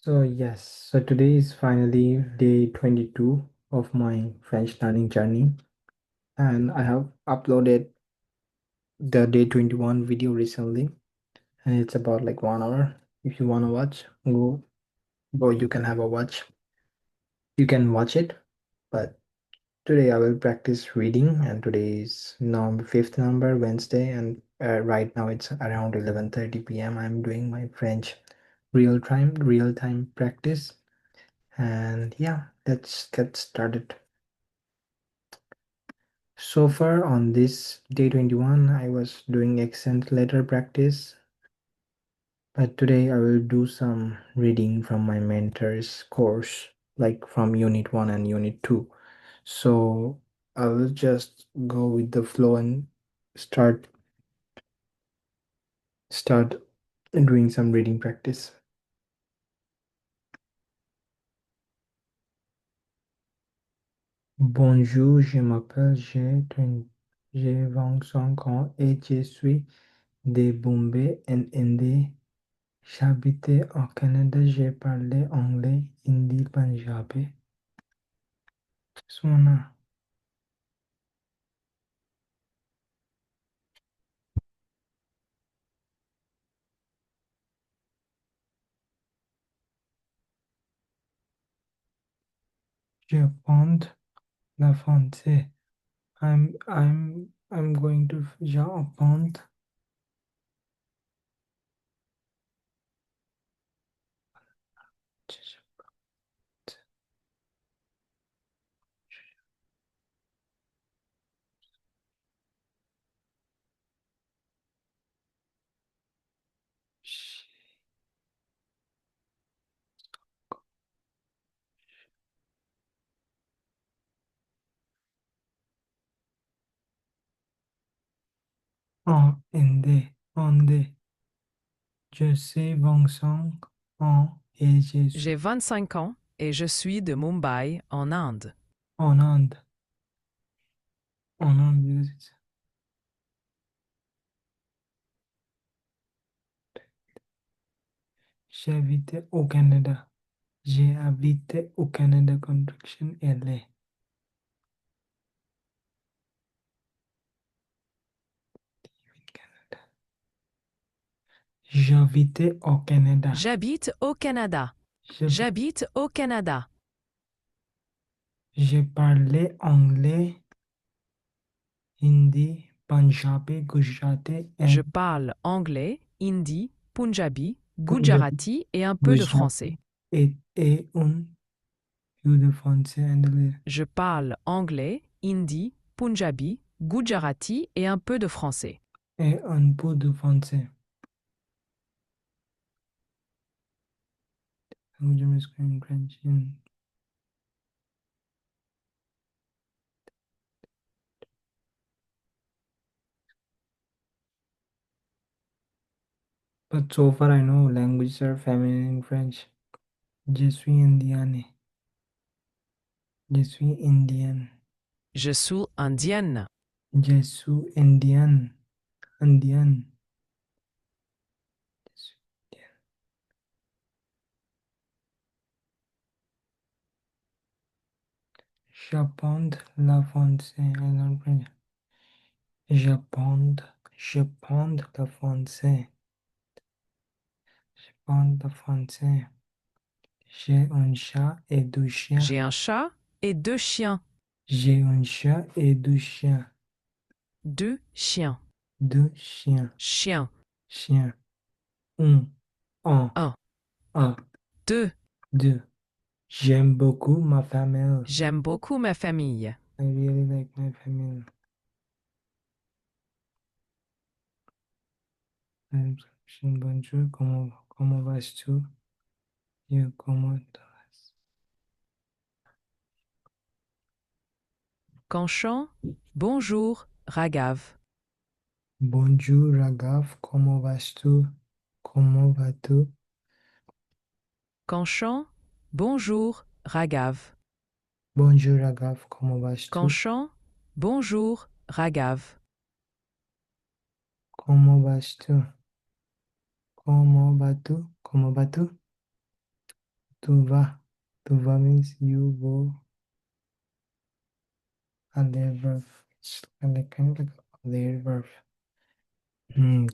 So today is finally day 22 of my French learning journey, and I have uploaded the day 21 video recently, and it's about like 1 hour. If you want to watch, go, you can have a watch. You can watch it, but today I will practice reading, and today is November 5th, November, Wednesday, and right now it's around 11:30 p.m. I'm doing my French real time practice, and yeah, let's get started. So far on this day 21, I was doing accent letter practice, but today I will do some reading from my mentor's course, like from Unit 1 and Unit 2. So I will just go with the flow and start doing some reading practice. Bonjour, je m'appelle, j'ai 25 ans et je suis de Bombay en Inde. J'habitais au Canada, j'ai parlé anglais, hindi, punjabi. Sona. J'apprends le français. I'm going to j'apprends. En Inde, Inde. Je sais Vincent en et je suis J'ai 25 ans et je suis de Mumbai, en Inde. en Inde. En Inde. J'habitais au Canada. J'ai habité au Canada, contraction LA. J'habitais au Canada. J'habite au Canada. J'habite au Canada. J'ai parlé anglais, hindi, punjabi, gujarati Je parle anglais, hindi, punjabi, punjabi, gujarati et un peu de gujarati français. et un peu de français anglais. Je parle anglais, hindi, punjabi, gujarati et un peu de français. Et un peu de français. Language is French. But so far I know languages are feminine in French. Je suis indienne. Je suis indienne. Je suis indienne. Je suis indienne. Indienne. Je suis indienne. J'apprends le français. I learn French. J'apprends le français. J'apprends le français. J'ai un chat et deux chiens. J'ai un chat et deux chiens. J'ai un chat et deux chiens. Deux chiens. Deux chiens. Chien. Chien. Un. Un. Un. Deux. Deux. J'aime beaucoup ma famille. J'aime beaucoup ma famille. I really like my family. Bonjour, comment vas-tu? Yo, comment vas? Canchant. Bonjour, Raghav. Bonjour, Raghav, comment vas-tu? Comment vas-tu? Canchant. Bonjour, Raghav. Bonjour, Raghav, comment vas-tu? Canchant. Bonjour, Raghav. Comment vas-tu? Comment vas-tu? Comment vas-tu? Tu vas. Tu vas means you go. And their verb. It's kind of like their verb.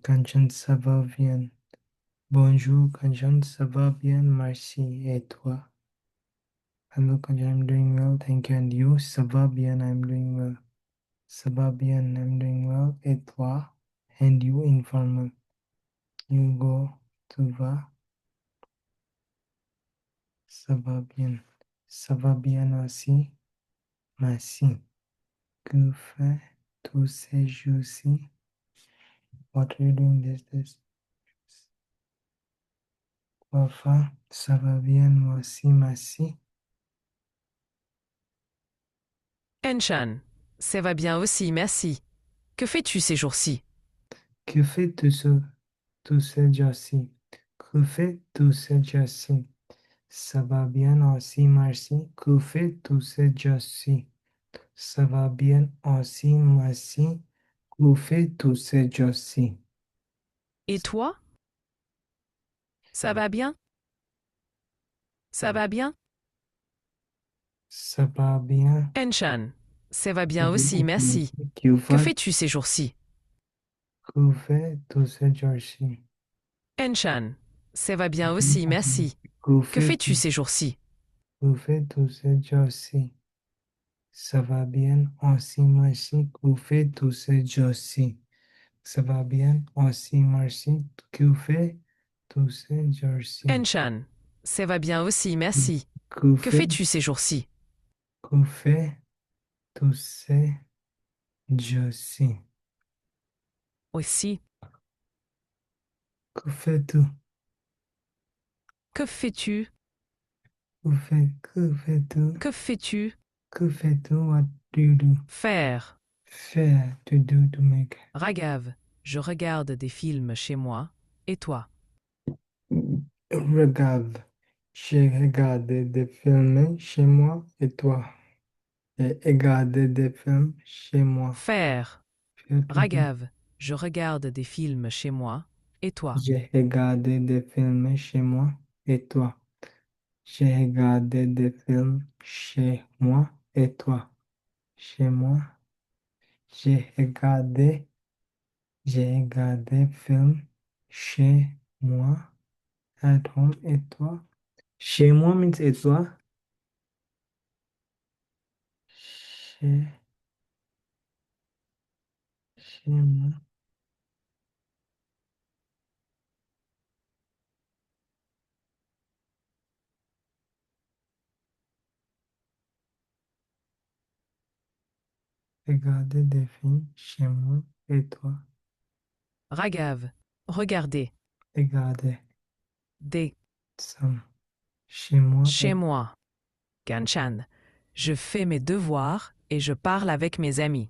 Kanchan, ça va bien. Bonjour, Kanchan, ça va bien, merci. Et toi? Hello, Kanchan, I'm doing well, thank you. And you? Ça va bien, I'm doing well. Ça va bien, I'm doing well. Et toi? And you, informal. You go, tu vas. Ça va bien. Ça va bien aussi, merci. Que fais-tu ces jours-ci? What are you doing this? Enfin, ça va bien, moi aussi, merci. Enchan, ça va bien aussi, merci. Que fais-tu ces jours-ci? Que fais-tu tous ces jours-ci? Que fais-tu ces jours-ci? Ça va bien aussi, merci. Que fais-tu ces jours-ci? Ça va bien aussi, merci. Que fais-tu ces jours-ci? Et toi? Ça va bien? Ça va bien? Ça va bien. Enchan, ça va bien aussi, merci. Que Que fais- fais-tu ces jours-ci? que fais-tu ces jours-ci? Enchan, ça va bien aussi, merci. Que Que fais-tu fais-tu ces jours-ci? que fais-tu ces jours-ci? Ça va bien aussi, merci. Que fais-tu ces jours-ci? Ça va bien aussi, merci. Que fais-tu ces jours-ci? Enchan, ça va bien aussi, merci. Que Que fais, fais-tu ces jours-ci? que fais-tu ces jours-ci? Aussi. Que fais-tu? Que fais-tu? Que fais-tu? Que fais-tu? Que fais-tu? What do you do? Faire. Faire, to do, to make. Raghav, je regarde des films chez moi. Et toi? Regarde, j'ai regardé des films chez moi et toi. J'ai regardé des films chez moi. Faire. Faire to do. Raghav, je regarde des films chez moi. Et toi? J'ai regardé des films chez moi et toi. J'ai regardé des films chez moi et toi. Chez moi. J'ai regardé, j'ai regardé films chez moi, at home et toi. Chez moi means et toi. Chez, chez moi. Regarder des films chez moi et toi. Raghav, regardez. Regarder Des. ça chez moi et Chez moi. Kanchan, je fais mes devoirs et je parle avec mes amis.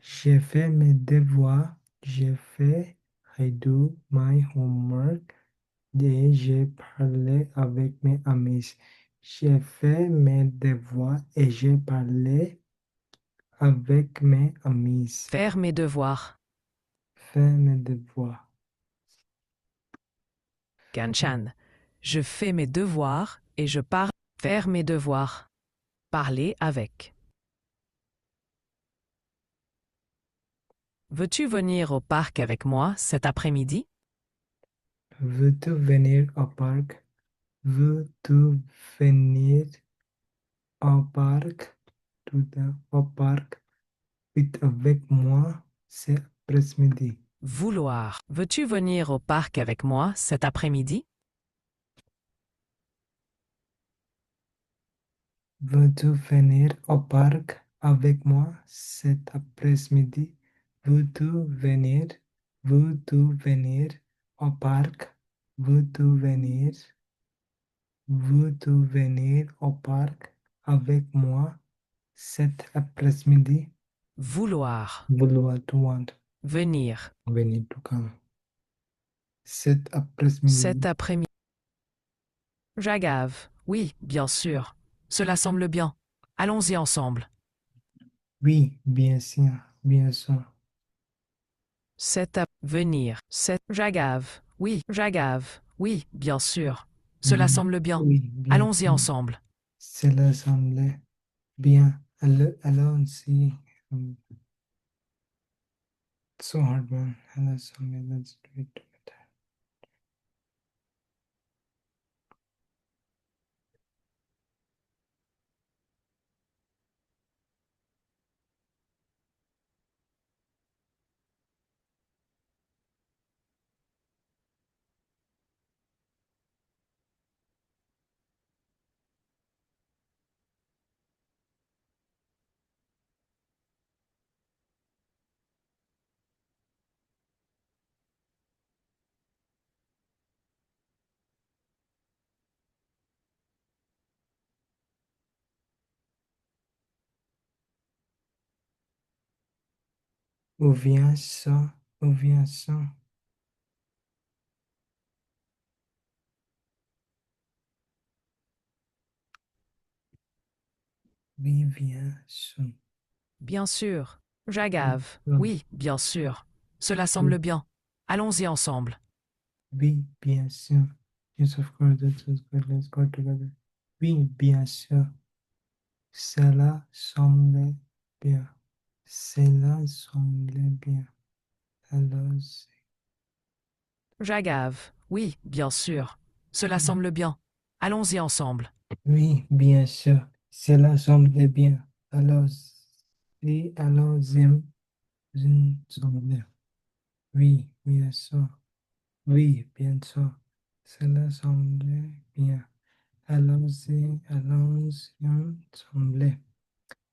j'ai fait mes devoirs. J'ai fait I do my homework et j'ai parlé avec mes amis. J'ai fait mes devoirs et j'ai parlé avec mes amis. Faire mes devoirs. Faire mes devoirs. Kanchan, je fais mes devoirs et je parle. Faire mes devoirs. Parler avec. Veux-tu venir au parc avec moi cet après-midi? Veux-tu venir au parc? Veux-tu venir au parc? Au parc avec moi cet après-midi. Vouloir. Veux-tu venir au parc avec moi cet après-midi? Veux-tu venir au parc avec moi cet après-midi? Veux-tu venir? Veux-tu venir au parc? Veux-tu venir? Veux-tu venir au parc avec moi cet après-midi? Vouloir. Vouloir to want. Venir. Venir to come. Cet Cet après-midi. après-midi. Raghav. Oui, bien sûr. Cela semble bien. Allons-y ensemble. Oui, bien sûr, bien sûr. Venir. Raghav. Oui, Raghav. Oui, bien sûr. Cela semble bien. Oui, bien Allons-y sûr. ensemble. Cela semblait bien. Allons-y. So hard, man. Allons-y, let's do it together. Où vient ça? Où vient ça? Oui, vient ça. Bien sûr. Oui, J'agave. oui, Oui, bien sûr. Cela semble bien. Allons-y ensemble. oui, bien sûr. Yes, of course, that sounds good. Let's go together. Oui, bien sûr. Cela semblait bien. Cela semblait bien. Alors, J'agave. Oui, bien sûr. Cela semble bien. Allons-y ensemble. oui, bien sûr. Cela semblait bien. Alors, oui, alors, semblait. Oui, bien sûr. Oui, bien sûr. Cela semblait bien. Allons-y ensemble.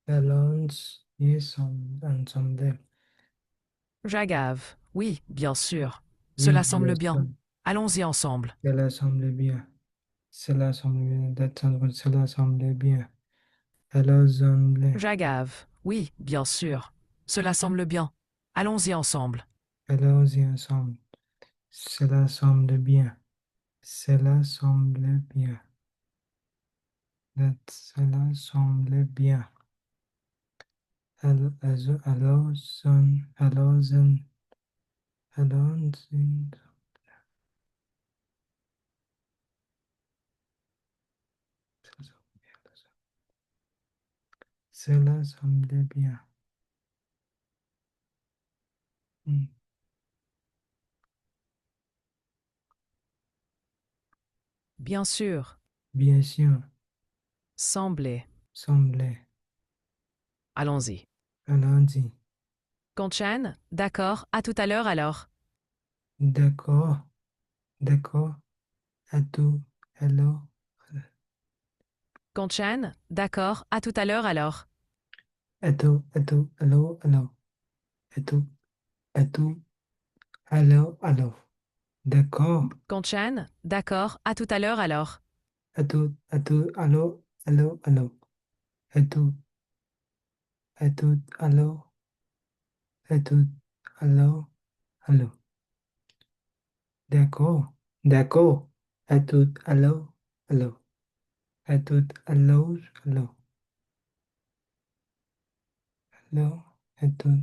Allons-y ensemble. J'agave. Oui, bien sûr. Oui, Cela bien semble bien. sûr. Allons-y ensemble. Cela semble bien. Cela semble bien. That sounds good. Cela semble bien. Allons-y. J'agave. Oui, bien sûr. Cela semble bien. Allons-y ensemble. Allons-y ensemble. Cela semble bien. Cela semble bien. Cela semble bien. Allons-y. Allons-y. Cela semble bien. Hmm. Bien sûr. Bien sûr. Sembler. Semblait. Allons-y. Allons-y. Conchan, d'accord, à tout à l'heure alors. D'accord. D'accord. À tout. Hello. Conchan, d'accord, à tout à l'heure alors. À tout. À tout. Hello. Hello. À tout. À tout. Hello. Hello. D'accord. Conchan, d'accord, à tout à l'heure alors. À tout. À tout. Hello. Hello. Hello. À tout. À tout. Hello. À tout. Hello. Hello. D'accord. D'accord. À tout. Hello. Hello. À tout. Hello. Hello. Hello. À tout.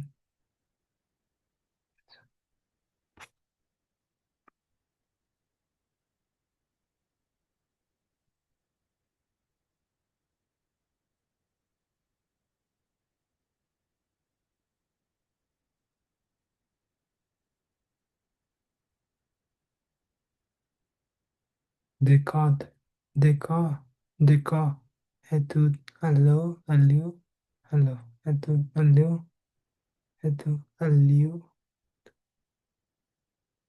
D'accord. D'accord. D'accord. À tout. Hello. Hello. Hello. À tout. Hello. À tout. Hello.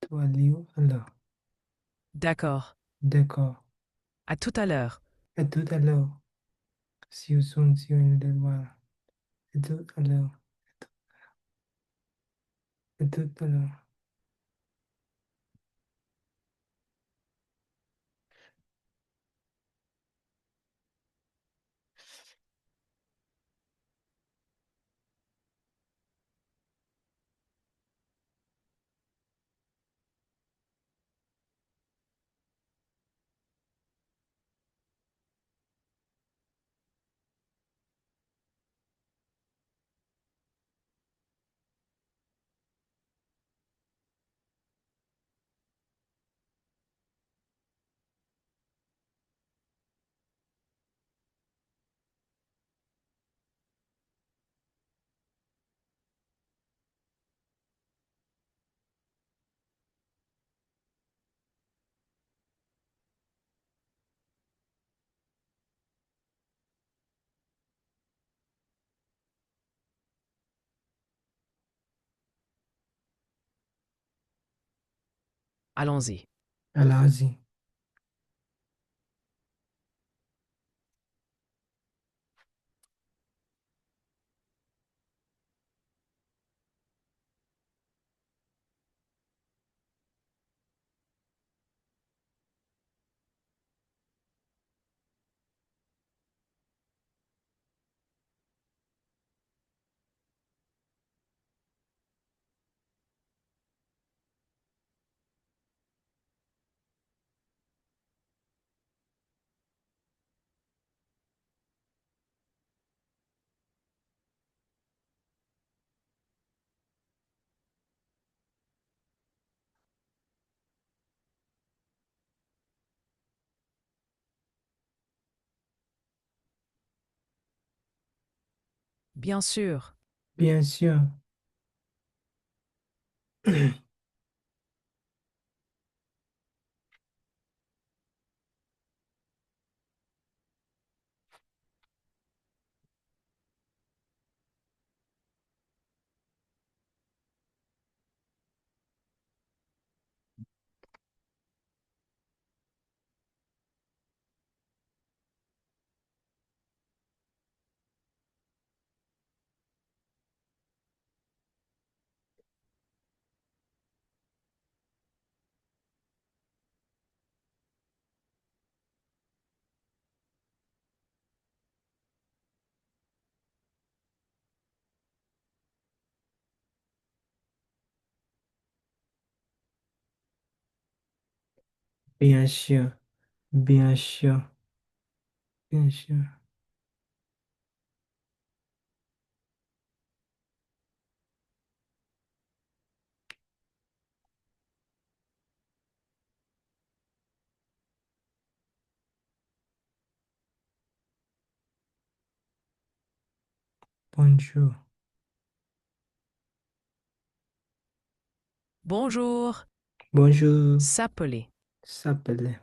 To hello. Hello. D'accord. D'accord. À tout à l'heure. À tout à l'heure. See you soon. See you in a little while. À tout à l'heure. À tout à l'heure. Allons-y. Allons-y. Bien sûr. Bien sûr. Bien sûr. Bien sûr. Bien sûr. Bonjour. Bonjour. Bonjour. S'appeler. S'appelle.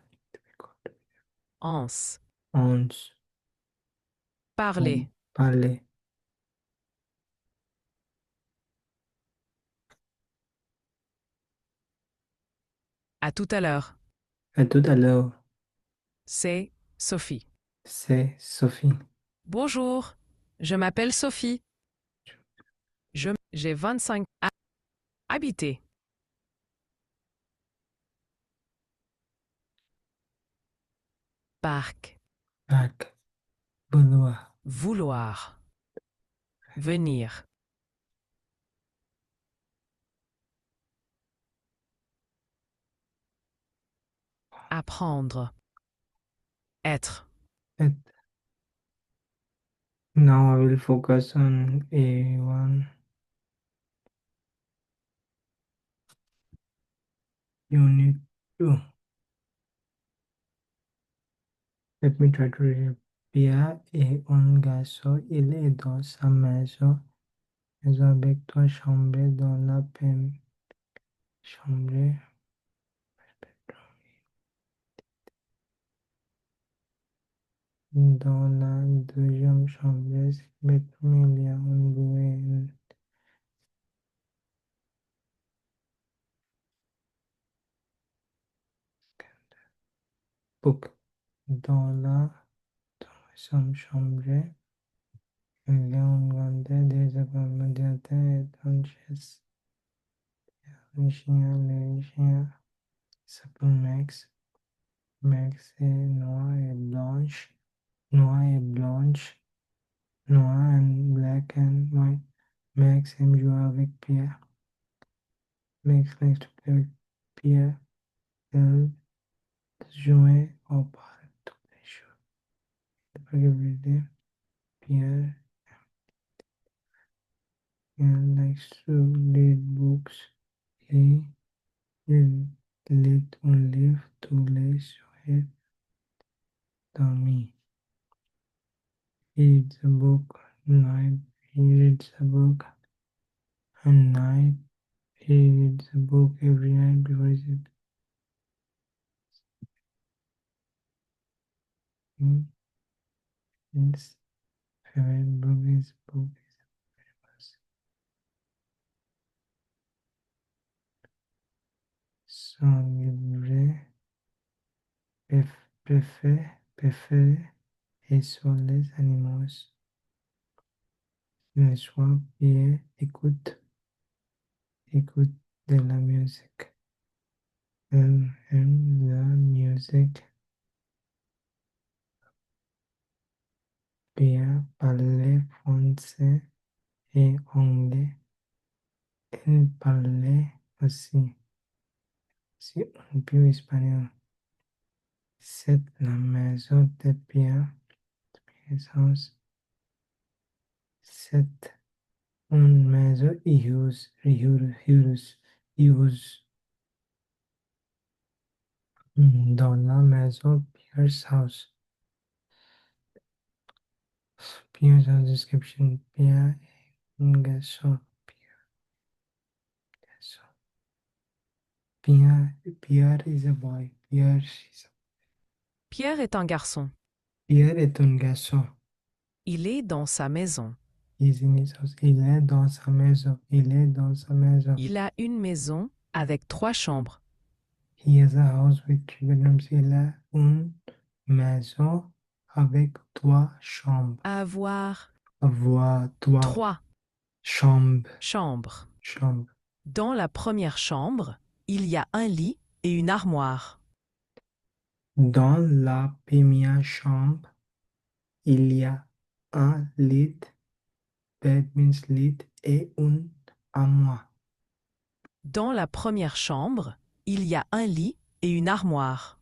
Anse. Onze. Parler. Parler. À tout à l'heure. À tout à l'heure. C'est Sophie. C'est Sophie. Bonjour. Je m'appelle Sophie. J'ai 25 habiter. Parc. Bac. Vouloir. Vouloir. Venir. Apprendre. Être. Et now I will focus on A1 unit 2. Let me try to read. Pia e un gaso il è dos a mezzo. Esorbecto chambre dans la pen. Chambre. Dans la deuxième chambre, bedroom, il y a un bouée, book. Dans la troisième chambre, il y a un grande des accommodations et un chaise. Un chien, le chien s'appelle Max. Max est noir et blanche. Noir et blanche. Noir and black and white. Max aime jouer avec Pierre. Max likes to play with Pierre. Elle jouait au parc tous les jours. Every day. Pierre, elle likes to read books. Et il lit un livre tous les soirs dormir. He reads a book night. He reads a book at night. He reads a book every night before he sleeps. His favorite book is song. He préféré et sur les animaux. Ne sois bien, écoute de la musique. Elle aime la musique. Bien parler français et anglais. Elle parlait aussi un peu espagnol. C'est la maison de Pierre. C'est une maison heureuse. Dans la maison Pierre's house. Pierre's house description. Pierre est un garçon. Pierre is a boy. Pierre est un garçon. Pierre est un garçon. Il est dans sa maison. He's in his house. Il est dans sa maison. Il est dans sa maison. Il a une maison avec 3 chambres. He has a house with 3 bedrooms. Il a une maison avec 3 chambres. Avoir Avoir 3 chambres. chambres. Chambres. Dans la première chambre, il y a un lit et une armoire. Dans la première chambre, il y a un lit, bed means lit, et une armoire. Dans la première chambre, il y a un lit et une armoire.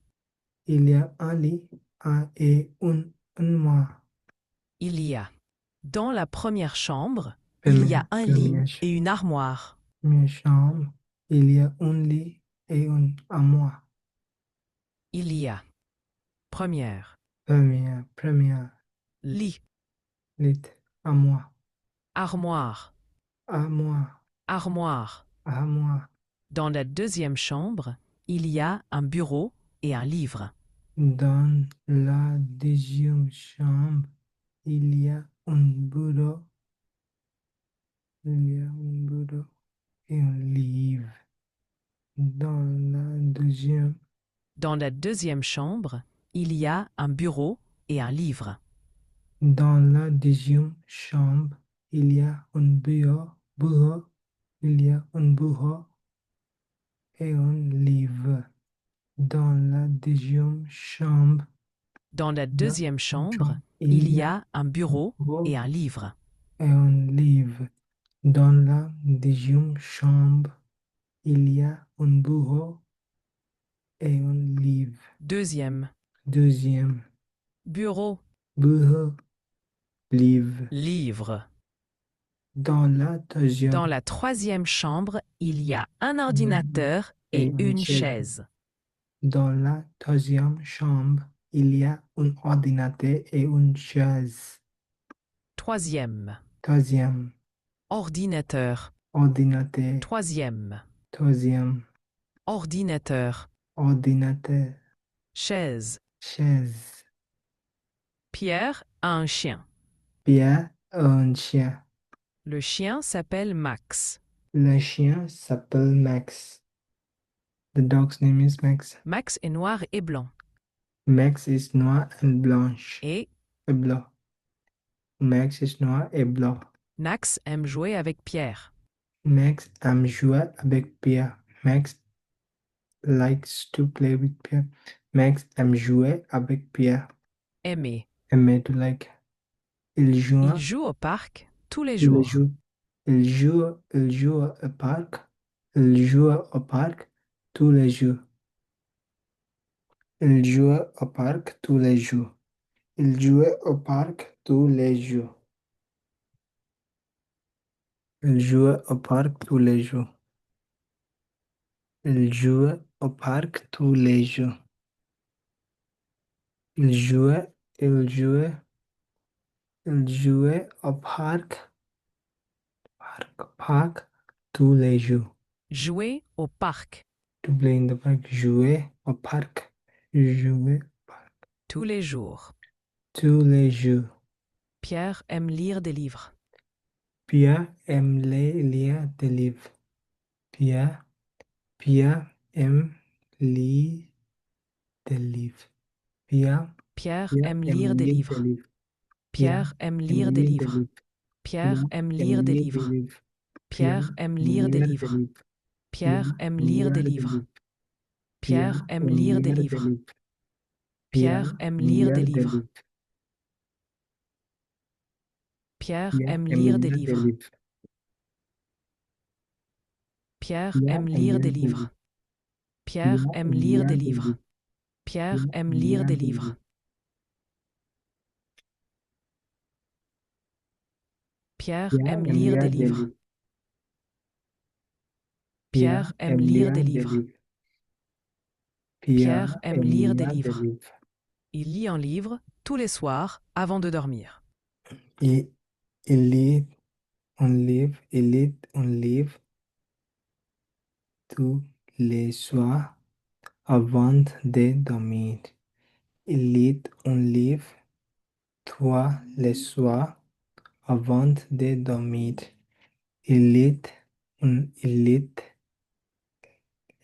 Il y a un lit et une armoire. Il y a. Dans la première chambre, il y a un lit et une armoire. Première chambre, il y a un lit et une armoire. Il y a. Première. Première, Lit. lit, armoire, Armoire. armoire, Armoire. armoire. Dans la deuxième chambre, il y a un bureau et un livre. Dans la deuxième chambre, il y a un bureau, et un livre. Dans la deuxième, Dans la deuxième chambre, il y a un bureau et un livre. dans la deuxième chambre, il y a un bureau, il y a un bureau et un livre. Dans la deuxième chambre, Dans la dans deuxième la chambre, chambre, il il y y a a un un bureau bureau et un livre. et un livre. Dans la deuxième chambre, il y a un bureau et un livre. Deuxième. Deuxième, Bureau. bureau, livre. Livre. Dans la deuxième, Dans la troisième chambre, il y a un ordinateur et et une une chaise. chaise. Dans la deuxième chambre, il y a un ordinateur et une chaise. Troisième. Troisième, Ordinateur. ordinateur. Troisième. Troisième, Ordinateur. ordinateur. Chaise. Chaise. Pierre a un chien. Pierre a un chien. Le chien s'appelle Max. Le chien s'appelle Max. The dog's name is Max. Max est noir et blanc. Max is noir and blanche. Et Et blanc. Max is noir et blanc. Max aime jouer avec Pierre. Max aime jouer avec Pierre. Max likes to play with Pierre. Max aime jouer avec Pierre. Aimer. Aimer to like. Il joue Il joue au parc tous les tous les jours. jours. Il joue au parc. Il joue au parc tous les jours. Il joue au parc tous les jours. Il jouait au parc tous les jours. Il jouait au parc tous les jours. Il jouait au parc tous les jours. Il jouait, il jouait, il jouait au parc tous les jours. Jouer au parc To play in the park, jouer au parc, jouer tous les jours. tous les jours. Pierre aime lire des livres. Pierre aime lire des livres. Pierre aime lire des livres. Pierre, Pierre Pierre aime aime lire des lire des livres. livres. Pierre Pierre aime aime lire des lire des livres. livres. Pierre Pierre aime aime lire des lire des livres. livres. Pierre Pierre aime aime lire des lire des livres. livres. Pierre Pierre aime aime lire des lire des livres. livres. Pierre Pierre aime aime lire des lire des livres. livres. Pierre Pierre aime aime lire des lire des livres. livres. Pierre Pierre aime aime lire des lire des livres. livres. Pierre Pierre aime aime lire lire des des livres. livres. Pierre Pierre aime aime lire lire des des livres. livres. Pierre Pierre aime aime lire lire des des livres. livres. Pierre Pierre aime aime lire des lire des livres. livres. Pierre Pierre aime aime lire lire des des livres. livres. Pierre Pierre aime aime lire des lire des livres. livres. Il lit un livre tous les soirs avant de dormir. Il, il lit un livre. Il lit un livre tous les soirs avant de dormir. Il lit un livre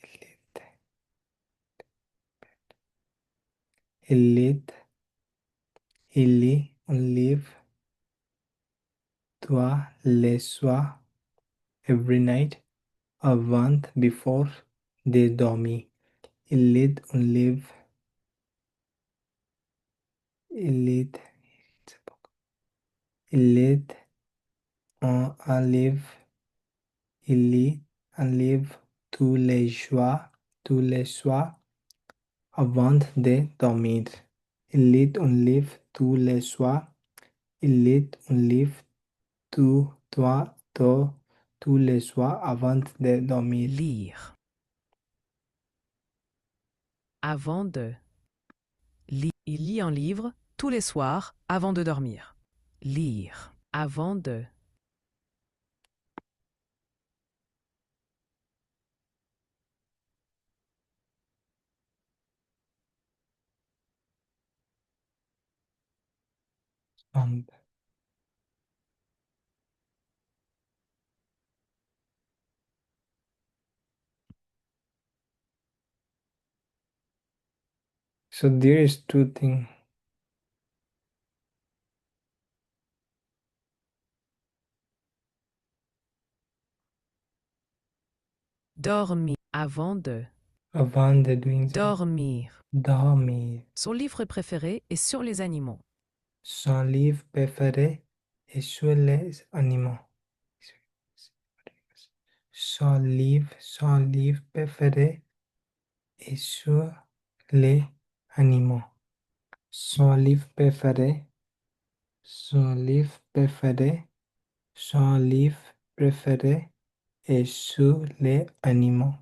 tous les soirs avant de dormir. Il lit un, il lit, il lit, il lit un livre tous les soirs, every night, avant, before de dormir. Il lit un livre, il lit, il lit un livre, il lit un livre tous les soirs avant de dormir. Il lit un livre tous les soirs. Il lit un livre tous les soirs avant de dormir. Lire. Avant de. Il lit un livre tous les soirs avant de dormir. Lire. Avant de. Um, so there is two things. Dormir. Avant de. Avant de doing so. Dormir. Dormir. Son livre préféré est sur les animaux. Son livre préféré est sur les animaux. Son livre préféré est sur les animaux. Son livre préféré, son livre préféré, son livre préféré est sur les animaux.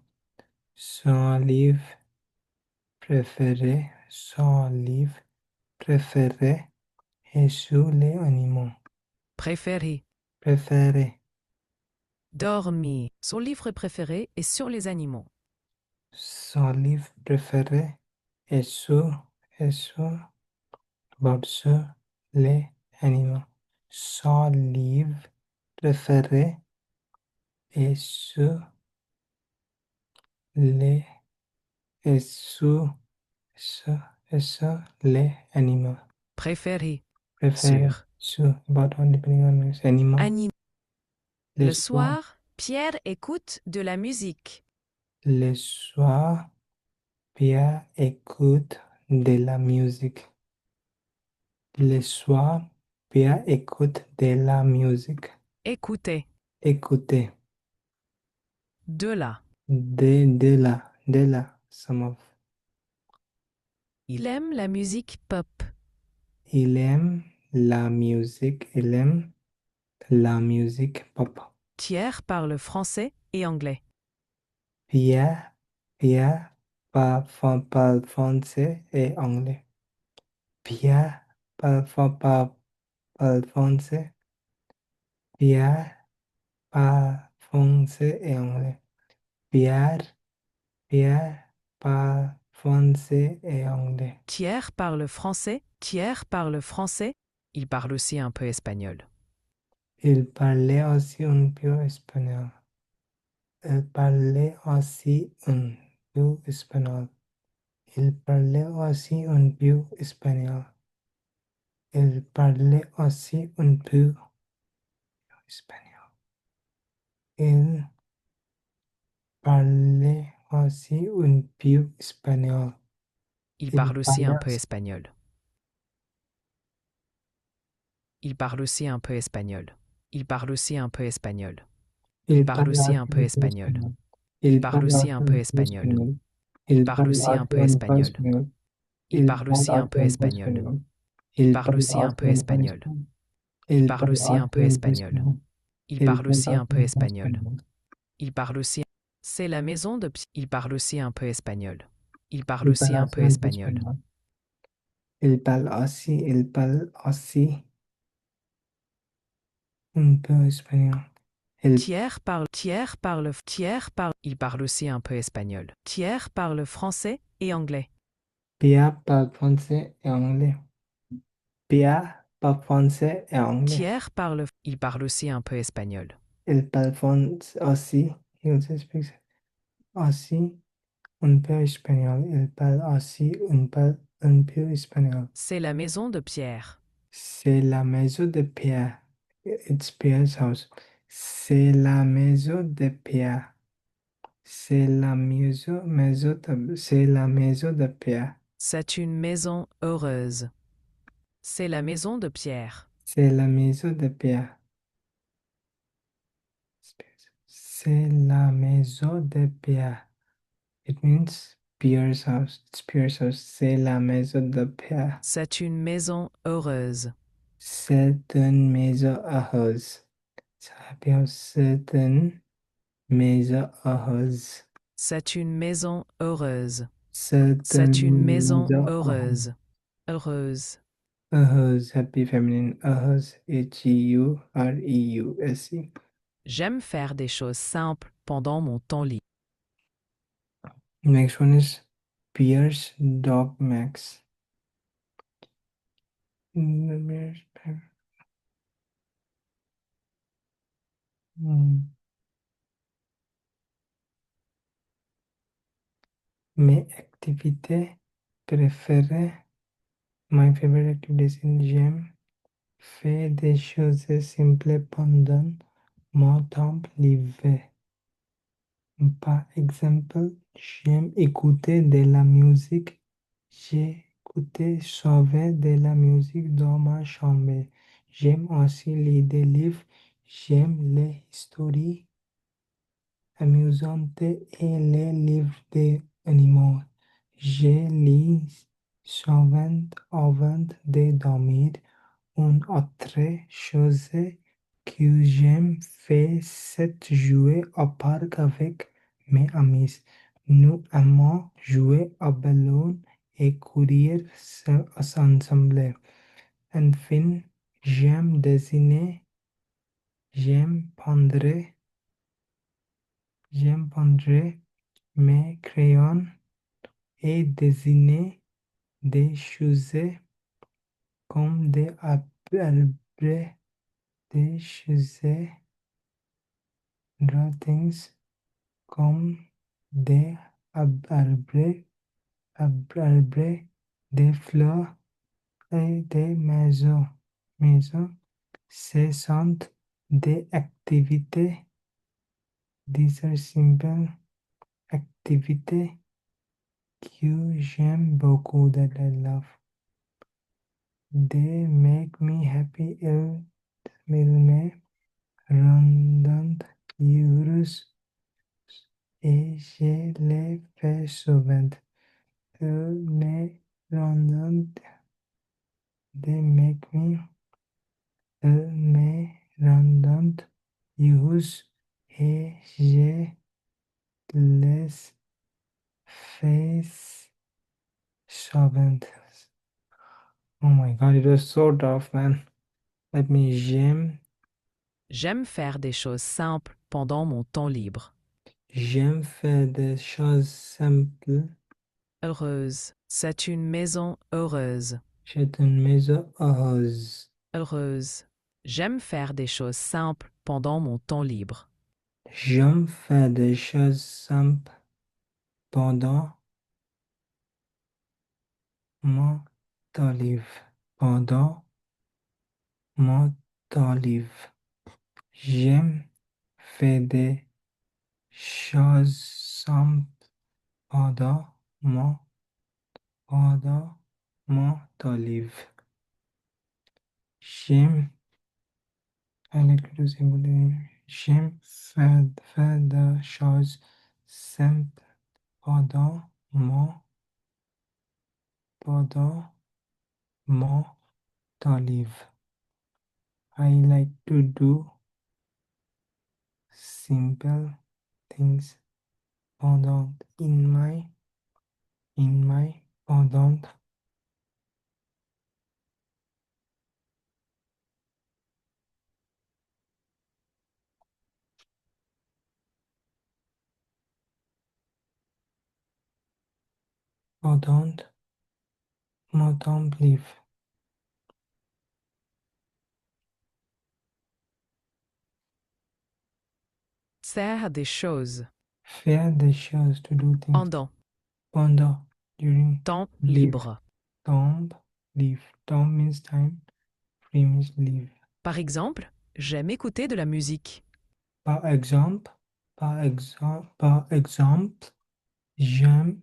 Son livre préféré, son livre préféré est sur les animaux. Préféré. Préféré. Dormir. Son livre préféré est sur les animaux. Son livre préféré est sur les animaux. Son livre préféré est les, est sur les animaux. Préféré. Préféré Sur. sur, about on depending on animal. Le soir, Pierre écoute de la musique. Le soir, Pierre écoute de la musique. Le soir, Pierre écoute de la musique. Écoutez. Écoutez. De là. De la, some of. Il aime la musique pop. Il aime la musique, il aime la musique pop. Pierre parle français et anglais. Pierre parle français et anglais. Pierre parle français. Pierre parle français et anglais. Pierre parle français et anglais. Pierre parle français. Pierre parle français. Il parle aussi un peu espagnol. Il parlait aussi un peu espagnol. Il parlait aussi un peu espagnol. Il parlait aussi un peu espagnol. Il parlait aussi un peu espagnol. Il parlait aussi un peu espagnol. Il Il parle aussi un parlait peu aussi, espagnol. Il parle aussi un peu espagnol. Il parle aussi un peu espagnol. Il il parle parlait aussi un aussi peu un peu espagnol. espagnol. Il Il parle parlait aussi aussi un peu un peu espagnol. espagnol. Il Il parle parlait aussi un aussi peu un peu espagnol. espagnol. Il Il parle parle aussi un aussi peu un peu espagnol. espagnol. Il Il parle parle aussi un aussi peu un peu espagnol. espagnol. Il Il parle parle aussi un aussi peu un peu espagnol. espagnol. Il Il parle parle aussi un aussi peu un peu espagnol. espagnol. Il parle aussi. C'est la maison de. Il parle aussi un peu espagnol. Il parle Il aussi parle un aussi peu un peu espagnol. espagnol. Il parle aussi un peu espagnol. Il, Thiers parle. Thiers parle. Thiers parle. Il parle aussi un peu espagnol. Thiers parle français et anglais. Pia parle français et anglais. Pia parle français et anglais. Thiers parle. Il parle aussi un peu espagnol. Il parle français aussi. He also speaks aussi un peu espagnol. Il parle aussi un peu espagnol. C'est la maison de Pierre. C'est la maison de Pierre. It's Pierre's house. C'est la maison de Pierre. C'est la maison de Pierre. C'est une maison heureuse. C'est la maison de Pierre. C'est la maison de Pierre. C'est la maison de Pierre. It means Pierre's house. It's Pierre's house. C'est la maison de Pierre. C'est une maison heureuse. C'est une maison heureuse. It's a happy house. C'est une maison heureuse. C'est une maison heureuse. C'est C'est une une maison maison heureuse. heureuse. Heureuse. Heureuse, happy feminine, heureuse, H-E-U-R-E-U-S-E. J'aime faire des choses simples pendant mon temps libre. Next one is Pierce Dog Max. Mes activités préférées, my favorite activities in gym, fais des choses simples pendant mon temps libre. Par exemple, j'aime écouter de la musique. J'écoute souvent de la musique dans ma chambre. J'aime aussi lire des livres. J'aime les histoires amusantes et les livres d'animaux. Je lis souvent avant de dormir. Une autre chose que j'aime faire, c'est jouer au parc avec mes amis. Nous aimons jouer au ballon et courir ensemble. Enfin, j'aime dessiner, j'aime peindre, j'aime peindre mes crayons et dessiner des choses comme des arbres, des choses draw things comme des arbres, des fleurs et des maisons. Maisons, ce sont des activités, these are simple activités que j'aime beaucoup, that I love. They make me happy, me rendent heureuse et je les fais souvent. Me rendent, they make me, me rendent heureuse et je les fais souvent. Oh my god, it was so tough, man. Let me j'aime. J'aime faire des choses simples pendant mon temps libre. J'aime faire des choses simples. Heureuse. C'est une maison heureuse. J'ai une maison heureuse. Heureuse. J'aime faire des choses simples pendant mon temps libre. J'aime faire des choses simples pendant مختلف pendant مختلف j'aime faire des choses simples pendant pendant مختلف j'aime j'aime faire des choses simples pendant mon temps libre. I like to do simple things pendant in my pendant pendant mon temps libre. Faire des choses. Faire des choses to do things Pendant. pendant during Temps live. libre. Temps live. Temps means time. Free means live. Par exemple, j'aime écouter de la musique. Par exemple, par exemple, j'aime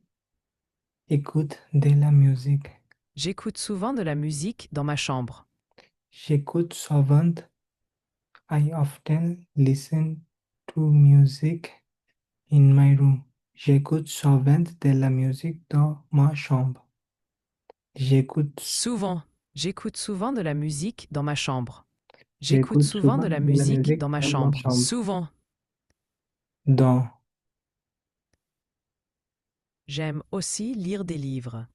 écouter de la musique. J'écoute souvent de la musique dans ma chambre. J'écoute souvent. I often listen to music in my room. J'écoute souvent de la musique dans ma chambre. J'écoute Souvent. J'écoute souvent de la musique dans ma chambre. J'écoute j'écoute souvent souvent de la de la musique musique dans ma dans ma chambre. chambre. Souvent. Dans. J'aime aussi lire des livres.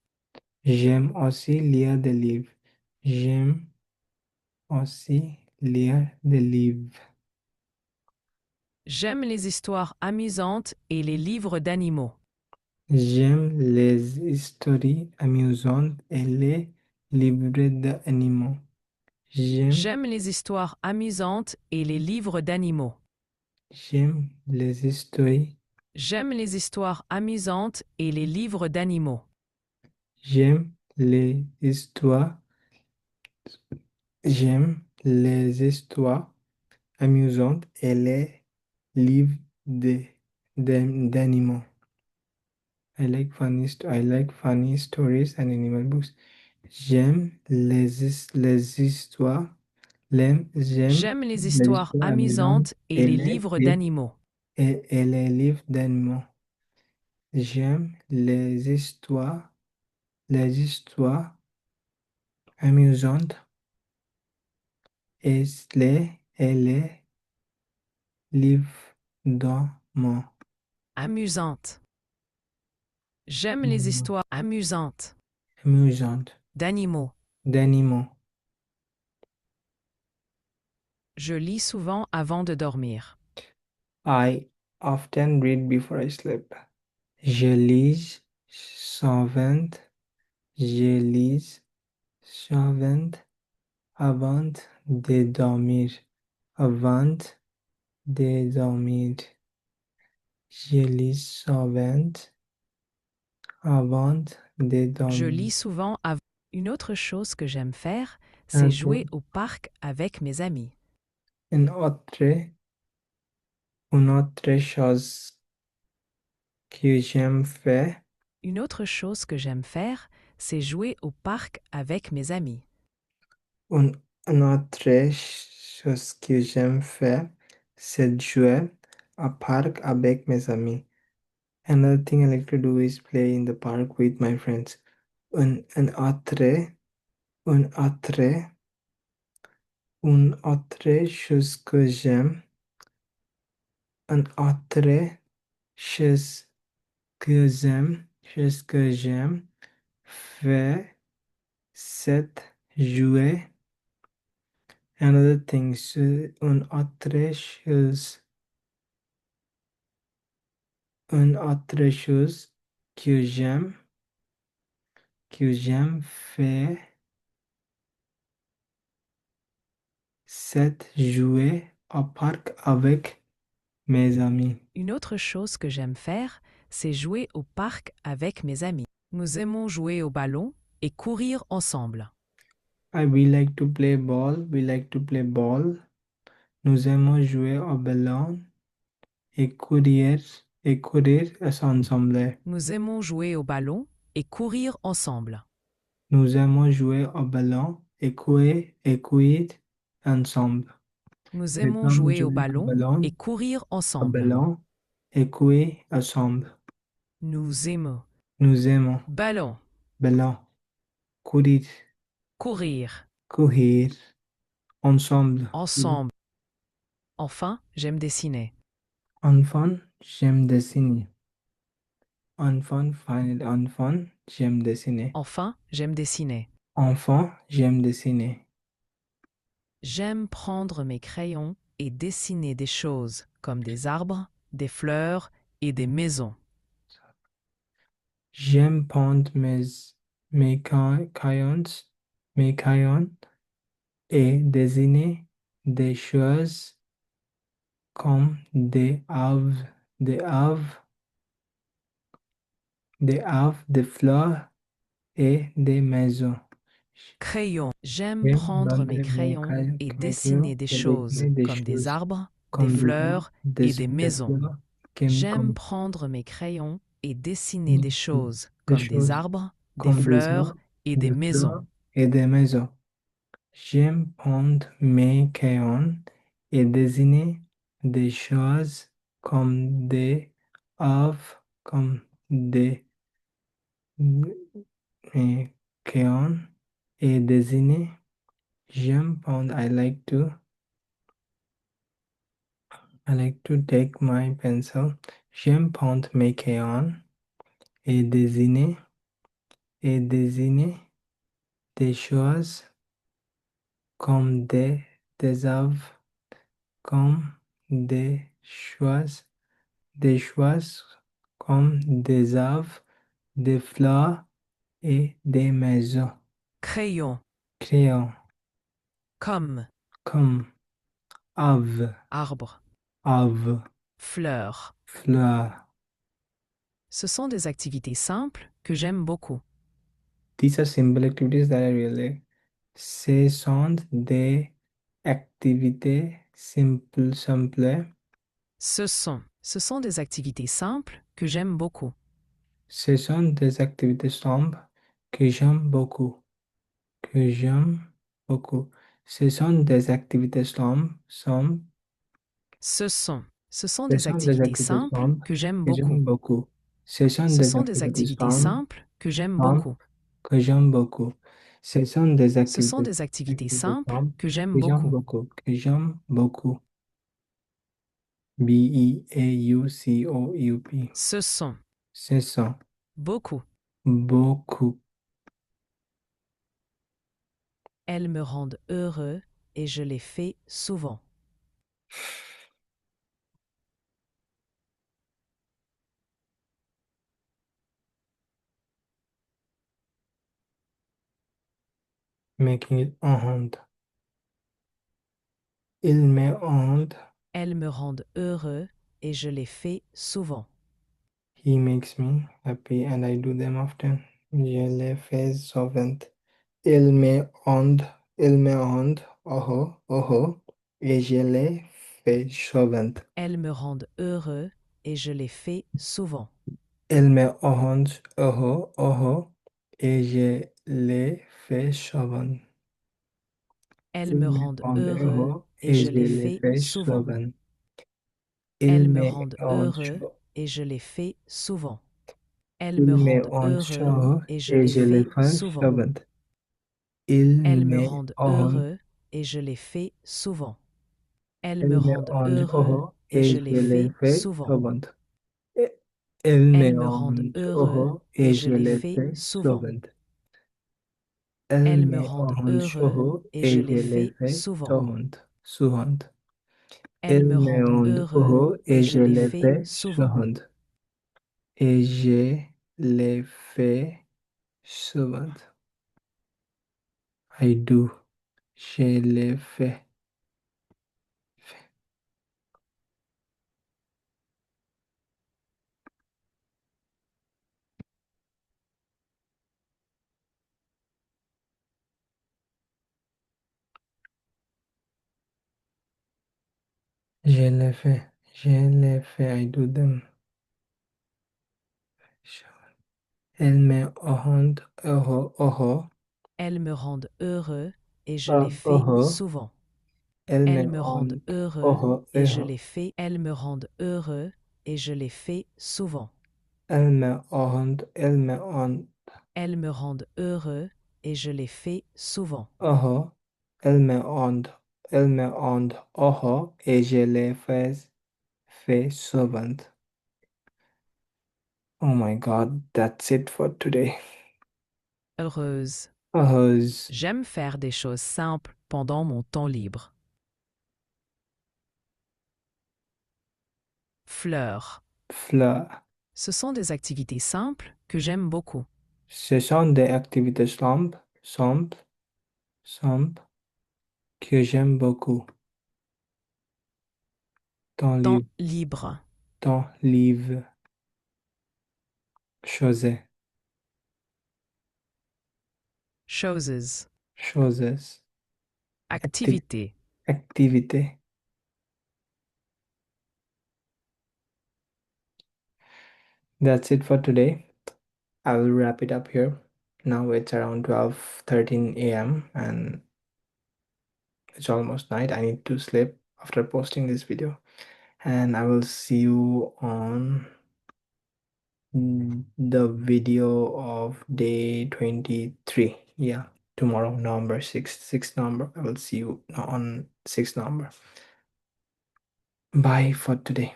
J'aime aussi lire des livres. J'aime aussi lire des livres. J'aime les histoires amusantes et les livres d'animaux. J'aime les histoires amusantes et les livres d'animaux. J'aime les histoires amusantes et les livres d'animaux. J'aime les histoires. J'aime les histoires amusantes et les livres d'animaux. J'aime les histoires. J'aime les histoires amusantes et les livres d'animaux. I like funny stories and animal books. J'aime les histoires. J'aime J'aime les les histoires histoires amusantes amusantes et les livres d'animaux. et les livres d'animaux. J'aime les histoires amusantes et les livres d'animaux. Amusantes. J'aime les histoires amusantes Amusantes d'animaux. d'animaux. Je lis souvent avant de dormir. I often read before I sleep. Je lis souvent, je lis souvent avant de dormir. Avant de dormir. Je lis souvent avant de Je dormir. lis souvent avant. Une autre chose que j'aime faire, c'est Enfin, jouer au parc avec mes amis. une autre chose que j'aime faire, Une autre chose que j'aime faire, c'est jouer au parc avec mes amis. une, une autre chose que j'aime faire, c'est jouer à parc avec mes amis. Another thing I like to do is play in the park with my friends. Un autre, une autre, une autre chose que j'aime, une autre chose chose que j'aime faire, c'est jouer. Another thing, une autre chose, une autre chose que j'aime faire, c'est jouer au parc avec mes amis. Une autre chose que j'aime faire, c'est jouer au parc avec mes amis. Nous aimons jouer au ballon, et courir ensemble. We like to play ball. We like to play ball. Nous aimons jouer au ballon et courir ensemble. Nous aimons jouer au ballon et courir ensemble. Nous aimons jouer au ballon et courir ensemble. Nous Nous aimons aimons jouer au jouer ballon et courir au ensemble. ballon et courir ensemble. Nous aimons. Nous aimons Ballon, ballon, courir, courir, courir ensemble. ensemble. Enfin, j'aime dessiner. Enfant, j'aime dessiner. Enfant, j'aime dessiner. Enfin, j'aime dessiner. Enfant, j'aime dessiner. J'aime prendre mes crayons et dessiner des choses comme des arbres, des fleurs et des maisons. J'aime prendre crayons, mes crayons et dessiner des choses comme des arbres, des fleurs et des maisons. Crayon. J'aime J'aime prendre mes prendre crayons et mes crayons dessiner des et choses dessiner des comme des choses arbres, des comme des arbres, fleurs et des des maisons. fleurs, J'aime comme prendre mes crayons et dessiner des choses des comme des choses arbres, des comme des fleurs arbres, et des des maisons. fleurs et des maisons. J'aime prendre mes crayons et dessiner des choses comme des arbres, comme des mes crayons et dessiner. J'aime prendre, I like to take my pencil. J'aime prendre mes crayons et dessiner des choses comme des arbres, comme des choses comme des arbres, des fleurs et des maisons. Crayon, Crayon, comme, comme arbre, arbre, arbre, fleur. fleur. Ce sont des activités simples que j'aime beaucoup. These are simple activities that I really. Ce sont des activités simples. Ce sont des activités simples que j'aime beaucoup. Ce sont des activités simples que j'aime beaucoup. Que j'aime beaucoup. Ce sont des activités simples. Ce sont Ce des sont des activités activités simples simples que j'aime que beaucoup. j'aime beaucoup. Ce sont Ce des sont des activités activités simples que j'aime simples beaucoup. que j'aime beaucoup. Ce sont des Ce sont des activités simples que j'aime beaucoup. que j'aime beaucoup. Beaucoup. Ce sont Ce sont beaucoup. beaucoup. Elles me rendent heureux et je les fais souvent. Making it honte. Il me honte. Elles me rendent heureux et je les fais souvent. He makes me happy and I do them often. Je le fais souvent. Il me honte. Il me honte. Oh oh. Et je le fais souvent. Elles me rendent heureux et je les fais souvent. Il me honte. Oh. Et je le fais souvent. Elles Il me me rendent honte. heureux et Et je je les le fais fais souvent. souvent. Elles Il me me rendent honte. heureux et je les fais souvent. Elles me Il me rendent heureux honte. et je Et les je le fais fais souvent. souvent. Il Elles me me rendent honte. heureux et je les fais souvent. Elles me Il me rendent honte. heureux et Et je je les le fais fais souvent. souvent. Il me Elles me rendent honte. heureux et Et je je les le fais fais souvent. souvent. Elle Elles me me rendent honte. heureux et je Et les je le fais fais souvent. souvent. Souvent. Elles Il me me rendent honte. heureux et Et je je les le fais fais souvent. souvent. Et je le fais souvent. I do. Je le fais. Je l'ai fait. Je l'ai fait. I do them. Elle me rend heureux. Elles me rendent heureux et je les fais Heureux. souvent. Elle me Elles me rend rendent heureux heureux. et je les fais. Elles me rendent heureux et je les fais souvent. Elle me rend Elles me rendent heureux et je les fais souvent. heureux. Elle me rend heureux et je les fais souvent. Oh my God, that's it for today. Heureuse. Heureuse. J'aime faire des choses simples pendant mon temps libre. Fleurs. Fleur. Ce sont des activités simples que j'aime beaucoup. Ce sont des activités simples que j'aime beaucoup. Temps Temps libre, libre. temps libre, choses, Choses. choses, Activités. activité. That's it for today. I will wrap it up here. Now it's around 12:13 a.m. and it's almost night. I need to sleep after posting this video. And I will see you on the video of day 23. Yeah, tomorrow, November 6th, 6th November. I will see you on 6th November. Bye for today.